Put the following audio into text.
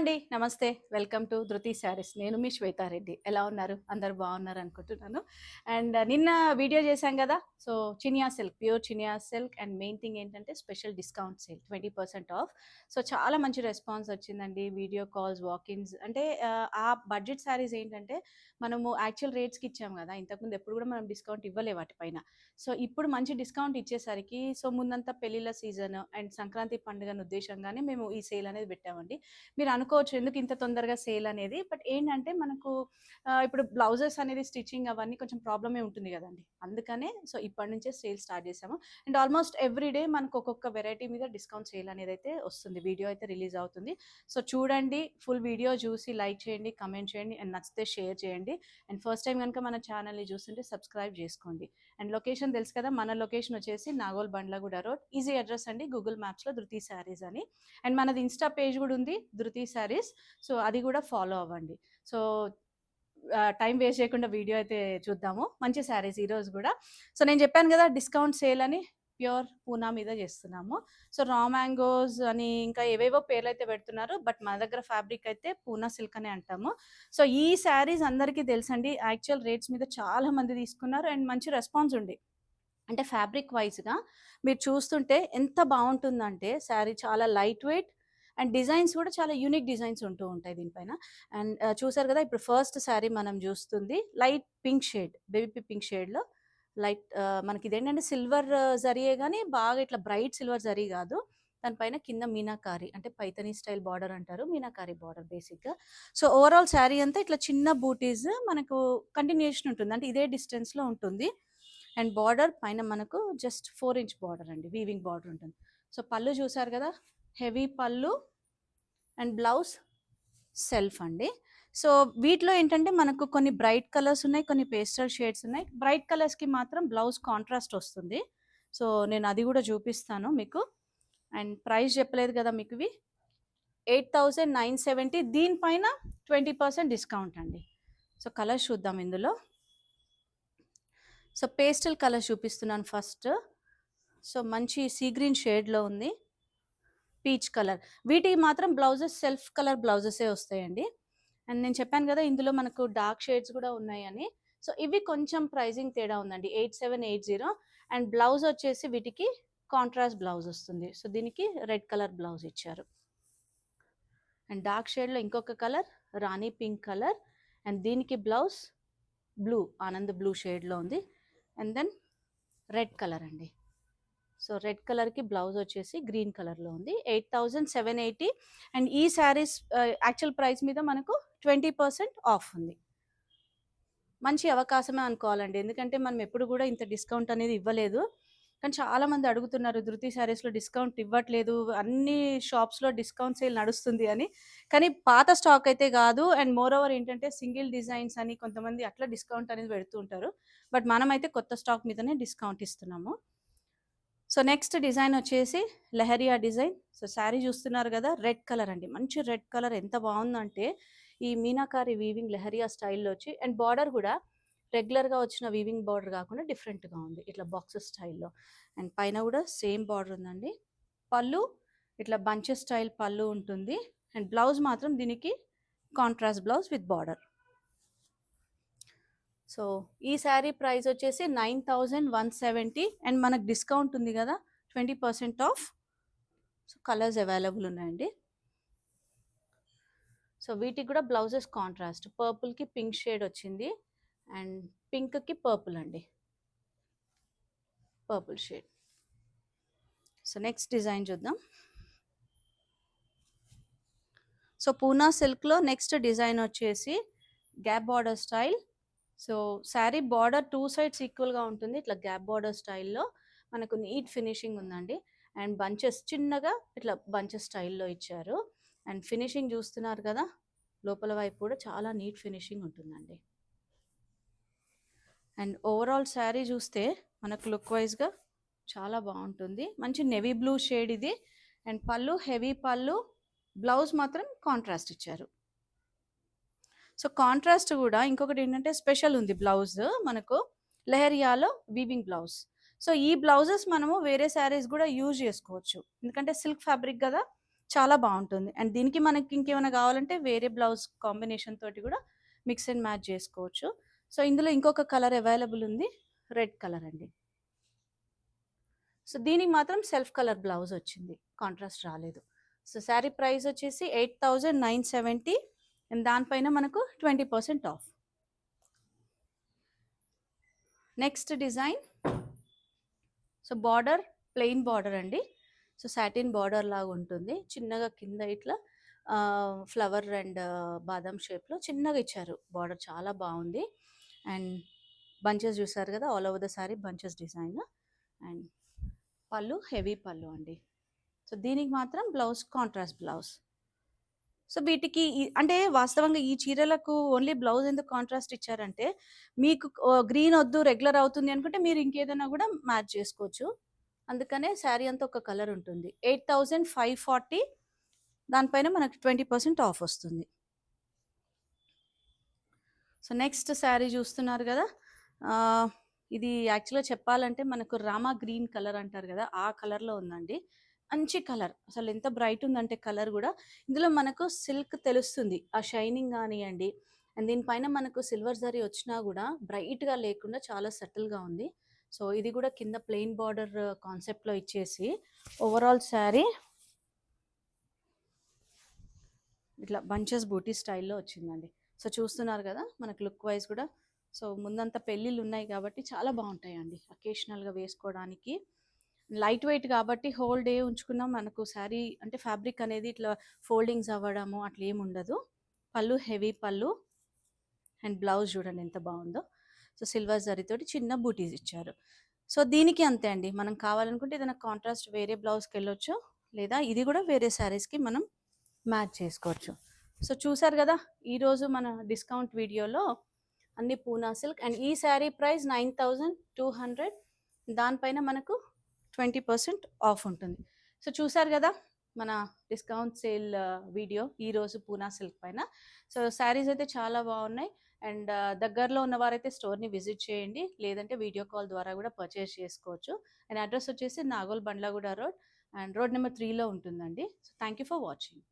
అండి. నమస్తే. Welcome to 'ధృతి శారీస్'. నేను మీ శ్వేతారెడ్డి. ఎలా ఉన్నారు? అందరూ బాగున్నారు అనుకుంటున్నాను. అండ్ నిన్న వీడియో చేశాం గదా! So, Chiniya silk, pure Chiniya silk and main thing ఏంటంటే special discount sale 20% off. So, చాలా మంచి రెస్పాన్స్ వచ్చిందండి. వీడియో కాల్స్, వాక్-ఇన్స్ అంటే ఆ బడ్జెట్ శారీస్ ఏంటంటే మనము యాక్చువల్ రేట్స్‌కి ఇచ్చాం గదా! ఇంతకుముందు ఎప్పుడు గూడా మనం డిస్కౌంట్ ఇవ్వలే వాటిపైన. సో, ఇప్పుడు మంచి డిస్కౌంట్ ఇచ్చేసరికి సో, ముందంతా పెళ్ళిళ్ళ సీజన్ అండ్ సంక్రాంతి పండుగను ఉద్దేశంగానే మేము ఈ సేల్ అనేది పెట్టామండి. మీరు అనుకోవచ్చు ఎందుకు ఇంత తొందరగా సేల్ అనేది. బట్ ఏంటంటే మనకు ఇప్పుడు బ్లౌజెస్ అనేది స్టిచ్చింగ్ అవన్నీ కొంచెం ప్రాబ్లమే ఉంటుంది కదండి. అందుకనే సో ఇప్పటి నుంచే సేల్ స్టార్ట్ చేసాము. అండ్ ఆల్మోస్ట్ ఎవ్రీ డే మనకు ఒక్కొక్క వెరైటీ మీద డిస్కౌంట్ సేల్ అనేది అయితే వస్తుంది. వీడియో అయితే రిలీజ్ అవుతుంది. సో చూడండి, ఫుల్ వీడియో చూసి లైక్ చేయండి, కమెంట్ చేయండి అండ్ నచ్చితే షేర్ చేయండి. అండ్ ఫస్ట్ టైం కనుక మన ఛానల్ని చూస్తుంటే సబ్స్క్రైబ్ చేసుకోండి. అండ్ లొకేషన్ తెలుసు కదా, మన లొకేషన్ వచ్చేసి Nagole Bandlaguda road. Easy address అండి, గూగుల్ మ్యాప్స్లో ధృతి శారీస్ అని. అండ్ మనది ఇన్స్టా పేజ్ కూడా ఉంది, ధృతి శారీస్. సో అది కూడా ఫాలో అవ్వండి. సో టైం వేస్ట్ చేయకుండా వీడియో అయితే చూద్దాము. మంచి శారీస్ ఈరోజు కూడా. సో నేను చెప్పాను కదా డిస్కౌంట్ సేల్ అని, ప్యూర్ పూనా మీద చేస్తున్నాము. సో రా మ్యాంగోస్ అని ఇంకా ఏవేవో పేర్లు అయితే పెడుతున్నారు. బట్ మన దగ్గర ఫ్యాబ్రిక్ అయితే పూనా సిల్క్ అనే అంటాము. సో ఈ శారీస్ అందరికీ తెలుసండి. యాక్చువల్ రేట్స్ మీద చాలా మంది తీసుకున్నారు అండ్ మంచి రెస్పాన్స్ ఉంది. అంటే ఫ్యాబ్రిక్ వైజ్గా మీరు చూస్తుంటే ఎంత బాగుంటుందంటే శారీ చాలా లైట్ వెయిట్ అండ్ డిజైన్స్ కూడా చాలా యూనిక్ డిజైన్స్ ఉంటూ ఉంటాయి దీనిపైన. అండ్ చూసారు కదా, ఇప్పుడు ఫస్ట్ శారీ మనం చూస్తుంది light pink shade, baby pink షేడ్లో లైట్ మనకి ఇదేంటంటే సిల్వర్ జరీయే కానీ బాగా ఇట్లా బ్రైట్ సిల్వర్ జరీ కాదు. దానిపైన కింద మీనాకారి అంటే పైతనీ స్టైల్ బార్డర్ అంటారు, మీనాకారి బార్డర్ బేసిక్గా. సో ఓవరాల్ శారీ అంతా ఇట్లా చిన్న బూటీస్ మనకు కంటిన్యూషన్ ఉంటుంది, అంటే ఇదే డిస్టెన్స్లో ఉంటుంది. అండ్ బార్డర్ పైన మనకు జస్ట్ 4 ఇంచ్ బార్డర్ అండి, వీవింగ్ బార్డర్ ఉంటుంది. సో పళ్ళు చూసారు కదా, హెవీ పళ్ళు అండ్ బ్లౌజ్ సెల్ఫ్ అండి. సో వీటిలో ఏంటంటే మనకు కొన్ని బ్రైట్ కలర్స్ ఉన్నాయి, కొన్ని పేస్టల్ షేడ్స్ ఉన్నాయి. బ్రైట్ కలర్స్కి మాత్రం బ్లౌజ్ కాంట్రాస్ట్ వస్తుంది. సో నేను అది కూడా చూపిస్తాను మీకు. అండ్ ప్రైస్ చెప్పలేదు కదా మీకు, ఇవి 8,970. దీనిపైన 20% డిస్కౌంట్ అండి. సో కలర్స్ చూద్దాం ఇందులో. సో పేస్టల్ కలర్ చూపిస్తున్నాను ఫస్ట్. సో మంచి సీ గ్రీన్ షేడ్లో ఉంది, పీచ్ కలర్. వీటికి మాత్రం బ్లౌజెస్ సెల్ఫ్ కలర్ బ్లౌజెసే వస్తాయండి. అండ్ నేను చెప్పాను కదా ఇందులో మనకు డార్క్ షేడ్స్ కూడా ఉన్నాయని. సో ఇవి కొంచెం ప్రైజింగ్ తేడా ఉందండి, 8780. అండ్ బ్లౌజ్ వచ్చేసి వీటికి కాంట్రాస్ట్ బ్లౌజ్ వస్తుంది. సో దీనికి రెడ్ కలర్ బ్లౌజ్ ఇచ్చారు. అండ్ డార్క్ షేడ్లో ఇంకొక colour Rani pink colour. And దీనికి బ్లౌజ్ బ్లూ, ఆనంద్ బ్లూ షేడ్లో ఉంది. అండ్ దెన్ రెడ్ కలర్ అండి. సో రెడ్ కలర్కి బ్లౌజ్ వచ్చేసి గ్రీన్ కలర్లో ఉంది. 8,780. అండ్ ఈ శారీస్ యాక్చువల్ ప్రైస్ మీద మనకు 20% ఆఫ్ ఉంది. మంచి అవకాశమే అనుకోవాలండి, ఎందుకంటే మనం ఎప్పుడు కూడా ఇంత డిస్కౌంట్ అనేది ఇవ్వలేదు. కానీ చాలామంది అడుగుతున్నారు ధృతి శారీస్లో డిస్కౌంట్ ఇవ్వట్లేదు, అన్ని షాప్స్లో డిస్కౌంట్ సేల్ నడుస్తుంది అని. కానీ పాత స్టాక్ అయితే కాదు. అండ్ మోర్ ఓవర్ ఏంటంటే సింగిల్ డిజైన్స్ అని కొంతమంది అట్లా డిస్కౌంట్ అనేది పెడుతూ ఉంటారు. బట్ మనమైతే కొత్త స్టాక్ మీదనే డిస్కౌంట్ ఇస్తున్నాము. సో నెక్స్ట్ డిజైన్ వచ్చేసి లెహరియా డిజైన్. సో శారీ చూస్తున్నారు కదా, రెడ్ కలర్ అండి, మంచి రెడ్ కలర్. ఎంత బాగుందంటే ఈ మీనాకారి వీవింగ్ లెహరియా స్టైల్లో వచ్చి, అండ్ బార్డర్ కూడా రెగ్యులర్గా వచ్చిన వీవింగ్ బార్డర్ కాకుండా డిఫరెంట్గా ఉంది, ఇట్లా బాక్సెస్ స్టైల్లో. అండ్ పైన కూడా సేమ్ బార్డర్ ఉందండి. పళ్ళు ఇట్లా బంచెస్ స్టైల్ పళ్ళు ఉంటుంది. అండ్ బ్లౌజ్ మాత్రం దీనికి contrast blouse with border. So ఈ శారీ ప్రైస్ వచ్చేసి 9,170. అండ్ మనకు డిస్కౌంట్ ఉంది కదా, 20% ఆఫ్. సో కలర్స్ అవైలబుల్ ఉన్నాయండి. సో వీటికి కూడా బ్లౌజెస్ కాంట్రాస్ట్, పర్పుల్కి పింక్ షేడ్ వచ్చింది అండ్ పింక్కి పర్పుల్ అండి, purple shade. So next design చూద్దాం. సో పూనా సిల్క్లో నెక్స్ట్ డిజైన్ వచ్చేసి gap border style. So sari border 2 sides ఈక్వల్గా ఉంటుంది, ఇట్లా గ్యాప్ బార్డర్ స్టైల్లో మనకు నీట్ ఫినిషింగ్ ఉందండి. అండ్ బంచెస్ చిన్నగా ఇట్లా బంచెస్ స్టైల్లో ఇచ్చారు. అండ్ ఫినిషింగ్ చూస్తున్నారు కదా, లోపల వైపు కూడా చాలా నీట్ ఫినిషింగ్ ఉంటుందండి. అండ్ ఓవరాల్ శారీ చూస్తే మనకు లుక్ వైజ్గా చాలా బాగుంటుంది. మంచి నెవీ బ్లూ షేడ్ ఇది. అండ్ పళ్ళు హెవీ పళ్ళు, బ్లౌజ్ మాత్రం కాంట్రాస్ట్ ఇచ్చారు. సో కాంట్రాస్ట్ కూడా ఇంకొకటి ఏంటంటే స్పెషల్ ఉంది బ్లౌజ్ మనకు లెహరియాలో వీవింగ్ బ్లౌజ్. సో ఈ బ్లౌజెస్ మనము వేరే శారీస్ కూడా యూజ్ చేసుకోవచ్చు, ఎందుకంటే సిల్క్ ఫ్యాబ్రిక్ కదా, చాలా బాగుంటుంది. అండ్ దీనికి మనకి ఇంకేమైనా కావాలంటే వేరే బ్లౌజ్ కాంబినేషన్ తోటి కూడా మిక్స్ అండ్ మ్యాచ్ చేసుకోవచ్చు. సో ఇందులో ఇంకొక కలర్ అవైలబుల్ ఉంది, రెడ్ కలర్ అండి. సో దీనికి మాత్రం సెల్ఫ్ కలర్ బ్లౌజ్ వచ్చింది, కాంట్రాస్ట్ రాలేదు. సో శారీ ప్రైస్ వచ్చేసి 8,970 అండ్ దానిపైన మనకు 20% of. Next design, so border plain border అండి. సో సాటిన్ బార్డర్ లాగా ఉంటుంది, చిన్నగా కింద ఇట్లా ఫ్లవర్ అండ్ బాదం షేప్లో చిన్నగా ఇచ్చారు బార్డర్, చాలా బాగుంది. అండ్ బంచెస్ చూసారు కదా, all over the sorry bunches design. And పళ్ళు హెవీ పళ్ళు అండి. సో దీనికి మాత్రం బ్లౌజ్ కాంట్రాస్ట్ బ్లౌజ్. సో వీటికి అంటే వాస్తవంగా ఈ చీరలకు ఓన్లీ బ్లౌజ్ ఎందుకు కాంట్రాస్ట్ ఇచ్చారంటే, మీకు గ్రీన్ వద్దు రెగ్యులర్ అవుతుంది అనుకుంటే మీరు ఇంకేదైనా కూడా మ్యాచ్ చేసుకోవచ్చు. అందుకనే శారీ అంతా ఒక కలర్ ఉంటుంది. 8,540, దానిపైన మనకు 20% ఆఫ్ వస్తుంది. సో నెక్స్ట్ శారీ చూస్తున్నారు కదా, ఇది యాక్చువల్గా చెప్పాలంటే మనకు రామా గ్రీన్ కలర్ అంటారు కదా, ఆ కలర్లో ఉందండి. మంచి కలర్, అసలు ఎంత బ్రైట్ ఉందంటే కలర్ కూడా. ఇందులో మనకు సిల్క్ తెలుస్తుంది, ఆ షైనింగ్ కానివ్వండి. అండ్ దీనిపైన మనకు సిల్వర్ జరీ వచ్చినా కూడా బ్రైట్గా లేకుండా చాలా సటిల్గా ఉంది. సో ఇది కూడా కింద ప్లెయిన్ బార్డర్ కాన్సెప్ట్లో ఇచ్చేసి ఓవరాల్ శారీ ఇట్లా బంచెస్ బూటీ స్టైల్లో వచ్చిందండి. సో చూస్తున్నారు కదా మనకు లుక్ వైజ్ కూడా. సో ముందంతా పెళ్ళిళ్ళు ఉన్నాయి కాబట్టి చాలా బాగుంటాయండి అకేషనల్గా వేసుకోవడానికి. లైట్ వెయిట్ కాబట్టి హోల్ డే ఉంచుకున్నా మనకు శారీ అంటే ఫ్యాబ్రిక్ అనేది ఇట్లా ఫోల్డింగ్స్ అవ్వడము అట్లా ఏమి ఉండదు. పళ్ళు హెవీ పళ్ళు అండ్ బ్లౌజ్ చూడండి ఎంత బాగుందో. సో సిల్వర్ జరీతోటి చిన్న బూటీస్ ఇచ్చారు. సో దీనికి అంతే అండి, మనం కావాలనుకుంటే ఏదైనా కాంట్రాస్ట్ వేరే బ్లౌజ్కి వెళ్ళొచ్చు, లేదా ఇది కూడా వేరే శారీస్కి మనం మ్యాచ్ చేసుకోవచ్చు. సో చూసారు కదా ఈరోజు మన డిస్కౌంట్ వీడియోలో అన్ని పూనా సిల్క్. అండ్ ఈ శారీ ప్రైస్ 9,200, దానిపైన మనకు 20% ఆఫ్ ఉంటుంది. సో చూసారు కదా మన డిస్కౌంట్ సేల్ వీడియో ఈరోజు పూనా సిల్క్ పైన. సో శారీస్ అయితే చాలా బాగున్నాయి. అండ్ దగ్గరలో ఉన్న వారైతే స్టోర్ని విజిట్ చేయండి, లేదంటే వీడియో కాల్ ద్వారా కూడా పర్చేస్ చేసుకోవచ్చు. అండ్ అడ్రస్ వచ్చేసి Nagole Bandlaguda road, and road number 3లో ఉంటుందండి. So thank you for watching.